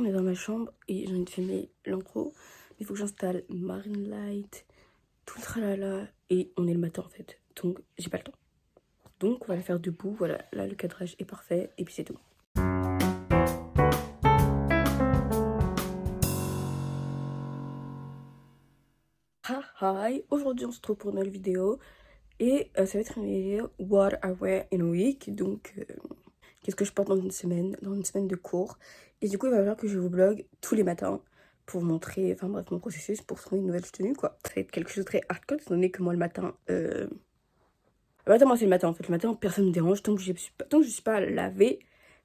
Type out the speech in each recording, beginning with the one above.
est dans ma chambre et j'ai envie de filmer l'intro. Il faut que j'installe Marine Light, tout le tralala. Et on est le matin en fait. Donc j'ai pas le temps. Donc on va le faire debout. Voilà, là le cadrage est parfait. Et puis c'est tout. Hi, aujourd'hui on se retrouve pour une nouvelle vidéo. Et ça va être une vidéo What I wear in a week. Donc qu'est-ce que je porte dans une semaine de cours. Et du coup il va falloir que je vous vlog tous les matins pour montrer, enfin bref, mon processus pour trouver une nouvelle tenue quoi. Ça va être quelque chose de très hardcore étant donné que moi le matin, moi c'est le matin en fait. Le matin personne ne me dérange tant que je suis pas lavée.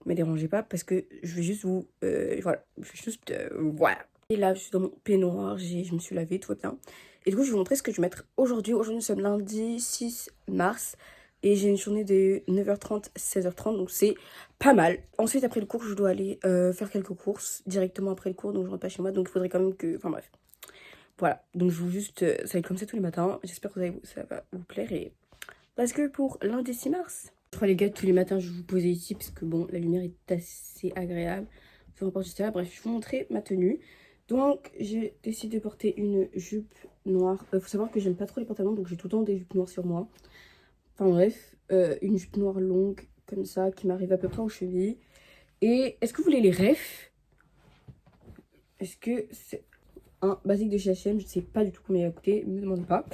Me dérangez pas parce que je vais juste vous, voilà, je vais juste, voilà. Et là je suis dans mon peignoir, je me suis lavée, tout va bien. Et du coup je vais vous montrer ce que je vais mettre aujourd'hui. Aujourd'hui nous sommes lundi 6 mars. Et j'ai une journée de 9h30, 16h30, donc c'est pas mal. Ensuite, après le cours, je dois aller faire quelques courses directement après le cours, donc je rentre pas chez moi, donc il faudrait quand même que... Enfin bref. Voilà, donc je vous juste... ça va être comme ça tous les matins. J'espère que ça va vous plaire. Et parce que pour lundi 6 mars, je crois les gars, tous les matins, je vais vous poser ici, parce que bon, la lumière est assez agréable. Peu importe ça. Bref, je vais vous montrer ma tenue. Donc, j'ai décidé de porter une jupe noire. Faut savoir que j'aime pas trop les pantalons, donc j'ai tout le temps des jupes noires sur moi. Enfin bref, une jupe noire longue comme ça qui m'arrive à peu près aux chevilles. Et est-ce que vous voulez les refs? Est-ce que c'est un basique de chez H&M? Je ne sais pas du tout combien il a coûté, ne me demandez pas.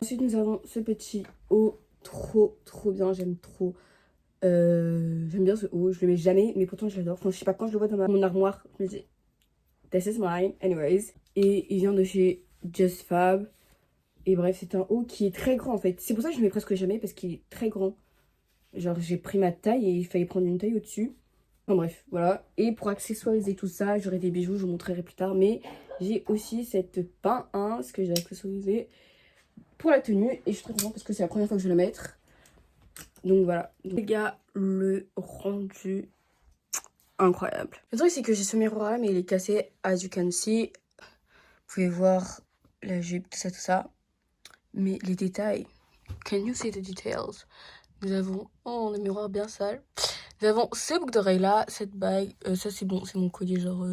Ensuite nous avons ce petit haut trop bien, j'aime trop. J'aime bien ce haut, je le mets jamais mais pourtant je l'adore. Enfin je sais pas, quand je le vois dans mon armoire, je me dis this is mine, anyways. Et il vient de chez Just Fab. Et bref, c'est un haut qui est très grand en fait. C'est pour ça que je le mets presque jamais parce qu'il est très grand. Genre j'ai pris ma taille et il fallait prendre une taille au-dessus. Enfin bref, voilà. Et pour accessoiriser tout ça, j'aurai des bijoux, je vous montrerai plus tard. Mais j'ai aussi cette pince que j'ai accessorisée pour la tenue. Et je suis très contente parce que c'est la première fois que je vais la mettre. Donc voilà. Donc, les gars, le rendu incroyable. Le truc c'est que j'ai ce miroir là mais il est cassé. As you can see. Vous pouvez voir la jupe, tout ça. Mais les détails. Can you see the details? Nous avons le miroir bien sale. Nous avons ces boucles d'oreilles là, cette bague. Ça c'est bon, c'est mon collier genre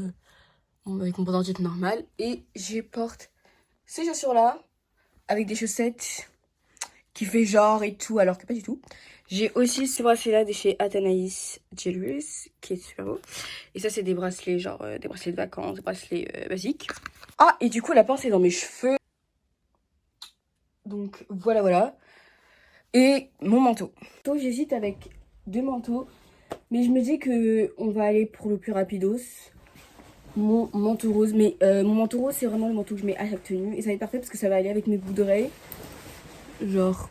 avec mon pendentif normal. Et je porte ces chaussures là avec des chaussettes qui fait genre et tout alors que pas du tout. J'ai aussi ce bracelet là de chez Athanaïs Jewelries qui est super beau. Et ça c'est des bracelets genre des bracelets de vacances, des bracelets basiques. Ah et du coup la pince est dans mes cheveux. Donc voilà. Et mon manteau. J'hésite avec deux manteaux. Mais je me dis que on va aller pour le plus rapidos. Mon manteau rose. Mais mon manteau rose, c'est vraiment le manteau que je mets à chaque tenue. Et ça va être parfait parce que ça va aller avec mes boucles d'oreilles. Genre,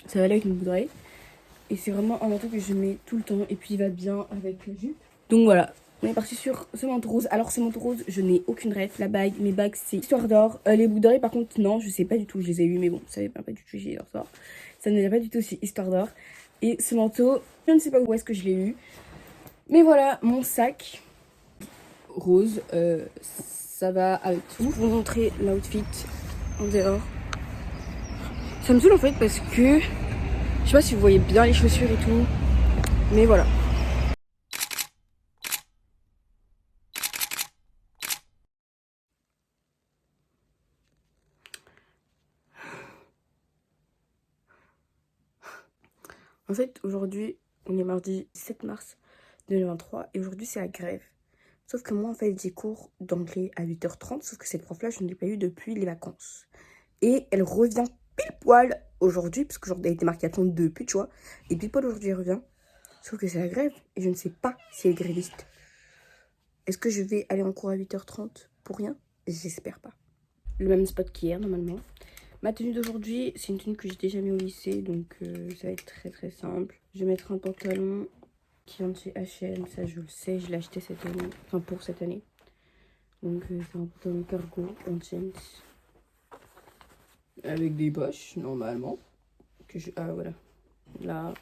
ça va aller avec mes boucles d'oreilles. Et c'est vraiment un manteau que je mets tout le temps. Et puis il va bien avec la jupe. Donc voilà, on est parti sur ce manteau rose. Alors ce manteau rose, je n'ai aucune ref. La bague, mes bagues, c'est Histoire d'Or. Les boucles d'oreilles, par contre, non, je sais pas du tout. Je les ai eues, mais bon, ça n'est pas du tout chez Histoire d'Or. Ça ne vient pas du tout aussi Histoire d'Or. Et ce manteau, je ne sais pas où est-ce que je l'ai eu. Mais voilà, mon sac rose, ça va avec tout. Je vais vous montrer l'outfit en dehors. Ça me saoule en fait parce que je sais pas si vous voyez bien les chaussures et tout, mais voilà. En fait, aujourd'hui, on est mardi 7 mars 2023 et aujourd'hui c'est la grève. Sauf que moi en fait j'ai cours d'anglais à 8h30, sauf que cette prof-là je ne l'ai pas eu depuis les vacances. Et elle revient pile poil aujourd'hui, parce que genre elle a été marquée à temps depuis, tu vois. Et pile poil aujourd'hui elle revient. Sauf que c'est la grève et je ne sais pas si elle est gréviste. Est-ce que je vais aller en cours à 8h30 pour rien? J'espère pas. Le même spot qu'hier normalement. Ma tenue d'aujourd'hui, c'est une tenue que j'ai déjà mis au lycée, donc ça va être très simple. Je vais mettre un pantalon qui vient de chez H&M, ça je le sais, je l'ai acheté cette année, enfin pour cette année. Donc c'est un pantalon cargo en jeans. Avec des poches, normalement. Ah voilà, là.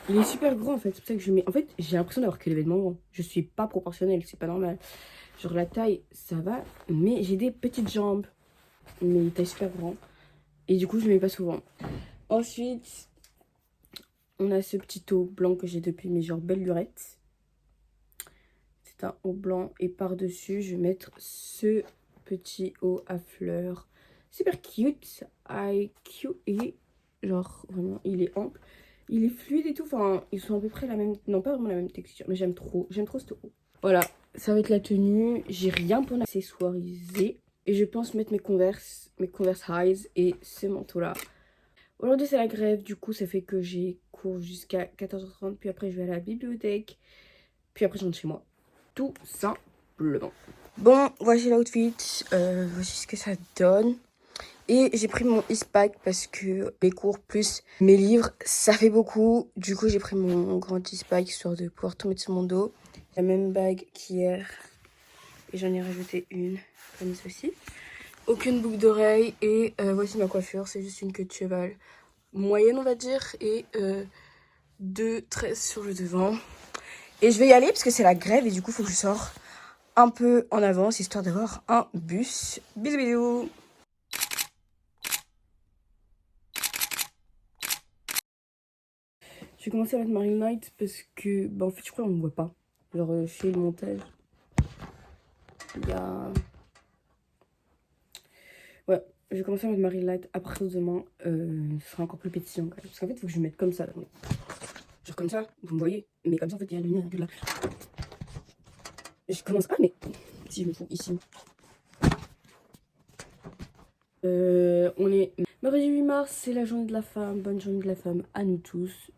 Il est super grand en fait, c'est pour ça que je mets... En fait, j'ai l'impression d'avoir que les vêtements grands. Je suis pas proportionnelle, c'est pas normal. Genre la taille, ça va, mais j'ai des petites jambes. Mais taille super grand. Et du coup, je le mets pas souvent. Ensuite, on a ce petit haut blanc que j'ai depuis mes genre belle lurette. un haut blanc. Et par-dessus, je vais mettre ce petit haut à fleurs. Super cute. Et genre, vraiment, il est ample. Il est fluide et tout. Enfin, ils sont à peu près la même... Non, pas vraiment la même texture. Mais j'aime trop. J'aime trop ce haut. Voilà, ça va être la tenue. J'ai rien pour l'accessoiriser. Et je pense mettre mes Converse Highs et ce manteau-là. Aujourd'hui, c'est la grève. Du coup, ça fait que j'ai cours jusqu'à 14h30. Puis après, je vais à la bibliothèque. Puis après, je rentre chez moi. Tout simplement. Bon, voici l'outfit. Voici ce que ça donne. Et j'ai pris mon e-pack parce que les cours plus mes livres, ça fait beaucoup. Du coup, j'ai pris mon grand e-pack histoire de pouvoir tout mettre sur mon dos. La même bague qu'hier. Et j'en ai rajouté une, comme ceci. Aucune boucle d'oreille. Et voici ma coiffure. C'est juste une queue de cheval moyenne, on va dire. Et 2 tresses sur le devant. Et je vais y aller parce que c'est la grève. Et du coup, il faut que je sorte un peu en avance, histoire d'avoir un bus. Bisous, bisous. J'ai commencé à mettre ma ring light parce que, bah, en fait, je crois qu'on ne voit pas. Genre, chez le montage, il y a... Ouais, j'ai commencé à mettre ma ring light après demain. Ce sera encore plus pétillant quand même. Parce qu'en fait, il faut que je mette comme ça. Là. Genre comme ça, vous me voyez. Mais comme ça, en fait, il y a la lumière là. Je commence... Ah, mais si je me fous ici. On est mardi 8 mars, c'est la journée de la femme. Bonne journée de la femme à nous tous.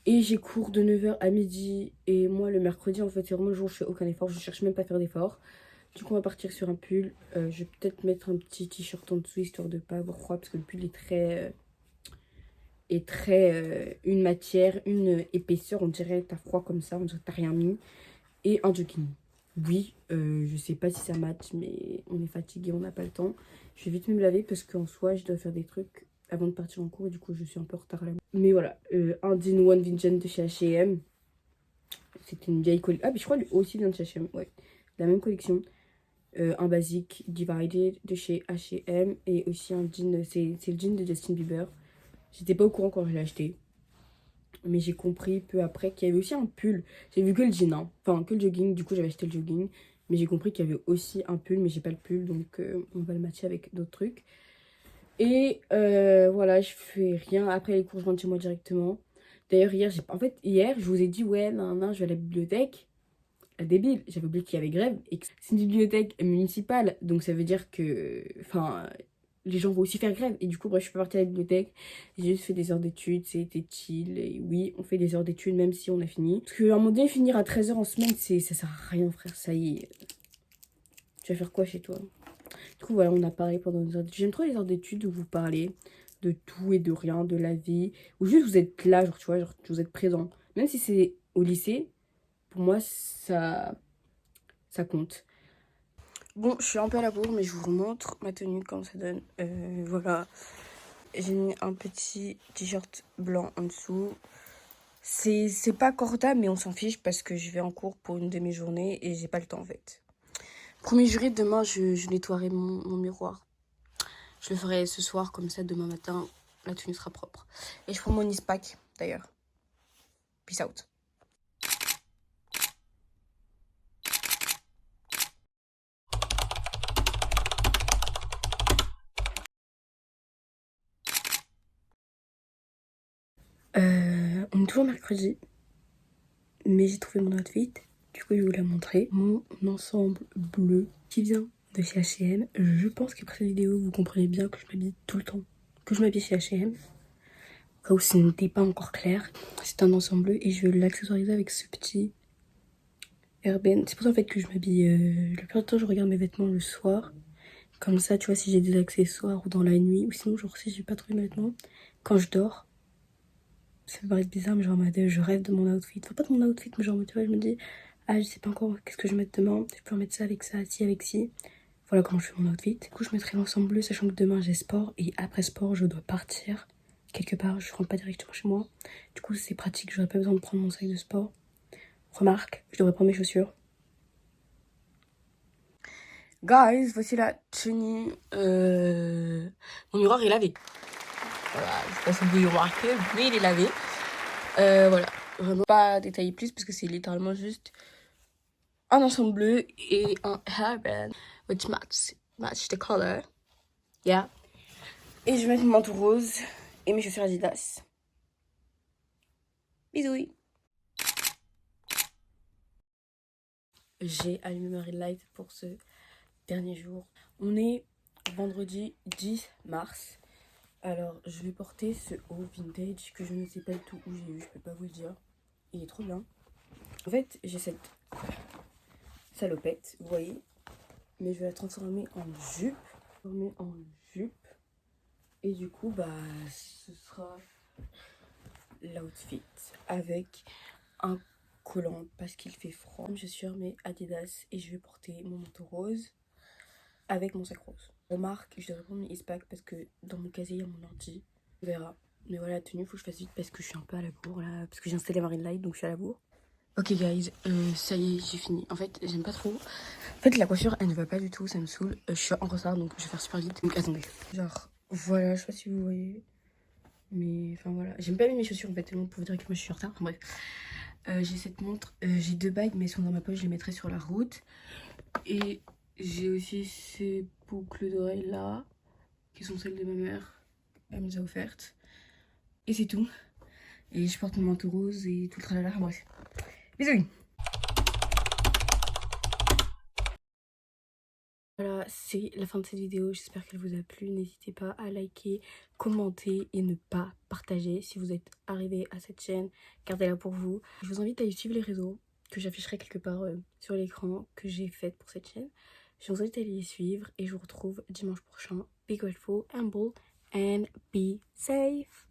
Et j'ai cours de 9h à midi. Et moi, le mercredi, en fait, c'est vraiment le jour où je fais aucun effort. Je cherche même pas à faire d'effort. Du coup, on va partir sur un pull. Je vais peut-être mettre un petit t-shirt en dessous, histoire de pas avoir froid. Parce que le pull est très une matière, une épaisseur. On dirait t'as froid comme ça. On dirait que t'as rien mis. Et un jogging. Oui, je sais pas si ça match, mais on est fatigué, on n'a pas le temps. Je vais vite me laver parce qu'en soi, je dois faire des trucs avant de partir en cours. Et du coup, je suis un peu en retard là. Mais voilà, un Dean One Vincent de chez H&M. C'était une vieille collection. Ah, mais je crois lui aussi vient de chez H&M. Ouais, la même collection. Un basique Divided de chez H&M. Et aussi un jean, c'est le jean de Justin Bieber. J'étais pas au courant quand je l'ai acheté. Mais j'ai compris peu après qu'il y avait aussi un pull. J'ai vu que le jean, hein. Enfin que le jogging. Du coup, j'avais acheté le jogging. Mais j'ai compris qu'il y avait aussi un pull. Mais j'ai pas le pull. Donc, on va le matcher avec d'autres trucs. Et voilà, je fais rien. Après les cours, je rentre chez moi directement. D'ailleurs, hier, je vous ai dit, ouais, non, je vais à la bibliothèque. Débile, j'avais oublié qu'il y avait grève. Et que c'est une bibliothèque municipale. Donc ça veut dire que, enfin, les gens vont aussi faire grève. Et du coup, bref, je suis pas partie à la bibliothèque. J'ai juste fait des heures d'études. C'était chill. Et oui, on fait des heures d'études même si on a fini. Parce qu'à un moment donné, finir à 13h en semaine, ça sert à rien, frère. Ça y est. Tu vas faire quoi chez toi? Du coup, voilà, on a parlé pendant des heures d'études. J'aime trop les heures d'études où vous parlez de tout et de rien, de la vie. Ou juste vous êtes là, genre, tu vois, genre, vous êtes présent. Même si c'est au lycée, pour moi, ça compte. Bon, je suis un peu à la bourre, mais je vous remontre ma tenue, comment ça donne. Voilà. J'ai mis un petit t-shirt blanc en dessous. C'est pas corda, mais on s'en fiche parce que je vais en cours pour une de mes journées et j'ai pas le temps en fait. Premier jury, demain, je nettoierai mon miroir. Je le ferai ce soir, comme ça, demain matin, la tenue sera propre. Et je prends mon ispack, d'ailleurs. Peace out. On est toujours mercredi, mais j'ai trouvé mon outfit. Du coup, je vais vous la montrer. Mon ensemble bleu qui vient de chez H&M. Je pense qu'après cette vidéo, vous comprenez bien que je m'habille tout le temps. Que je m'habille chez H&M. Au cas où ce n'était pas encore clair. C'est un ensemble bleu et je vais l'accessoiriser avec ce petit airband. C'est pour ça en fait que je m'habille. La plupart du temps, je regarde mes vêtements le soir. Comme ça, tu vois, si j'ai des accessoires ou dans la nuit, ou sinon, genre, si j'ai pas trouvé mes vêtements, quand je dors, ça peut paraître bizarre, mais genre, je rêve de mon outfit. Enfin, pas de mon outfit, mais genre, tu vois, je me dis, ah, je sais pas encore qu'est-ce que je vais mettre demain. Je peux mettre ça avec ça, ci avec ci. Voilà comment je fais mon outfit. Du coup, je mettrai l'ensemble bleu, sachant que demain, j'ai sport. Et après sport, je dois partir quelque part. Je rentre pas directement chez moi. Du coup, c'est pratique, j'aurais pas besoin de prendre mon sac de sport. Remarque, je devrais prendre mes chaussures. Guys, voici la tenue. Mon miroir est lavé. Voilà, je sais pas si vous pouvez le remarquer, mais il est lavé. Voilà, vraiment pas détailler plus parce que c'est littéralement juste un ensemble bleu et un hairband which match the color. Yeah. Et je vais mettre mon manteau rose et mes chaussures Adidas. Bisous. J'ai allumé ma ring light pour ce dernier jour. On est vendredi 10 mars. Alors, je vais porter ce haut vintage que je ne sais pas du tout où j'ai eu, je peux pas vous le dire. Il est trop bien. En fait, j'ai cette salopette, vous voyez, mais je vais la transformer en jupe. Et du coup, bah, ce sera l'outfit avec un collant parce qu'il fait froid. Je suis sur mes Adidas et je vais porter mon manteau rose avec mon sac rose. Remarque, je devrais prendre mes Eastpak parce que dans mon casier, il y a mon ordi. On verra. Mais voilà, la tenue, faut que je fasse vite parce que je suis un peu à la bourre là. Parce que j'ai installé Marine Light, donc je suis à la bourre. Ok guys, ça y est, j'ai fini. En fait, j'aime pas trop. En fait, la coiffure, elle ne va pas du tout, ça me saoule. Je suis en retard, donc je vais faire super vite. Donc attendez. Genre, voilà, je sais pas si vous voyez. Mais enfin voilà. J'aime pas mis mes chaussures en fait, tellement pour vous dire que moi je suis en retard. Enfin, bref. J'ai cette montre, j'ai 2 bagues, mais elles sont dans ma poche, je les mettrai sur la route. Et j'ai aussi ces boucles d'oreilles là, qui sont celles de ma mère. Elle me les a offertes. Et c'est tout. Et je porte mon manteau rose et tout le tralala. Bref. Bisous. Voilà, c'est la fin de cette vidéo. J'espère qu'elle vous a plu. N'hésitez pas à liker, commenter et ne pas partager. Si vous êtes arrivé à cette chaîne, gardez-la pour vous. Je vous invite à y suivre les réseaux que j'afficherai quelque part sur l'écran que j'ai fait pour cette chaîne. Je vous invite à les suivre et je vous retrouve dimanche prochain. Be grateful, humble and be safe.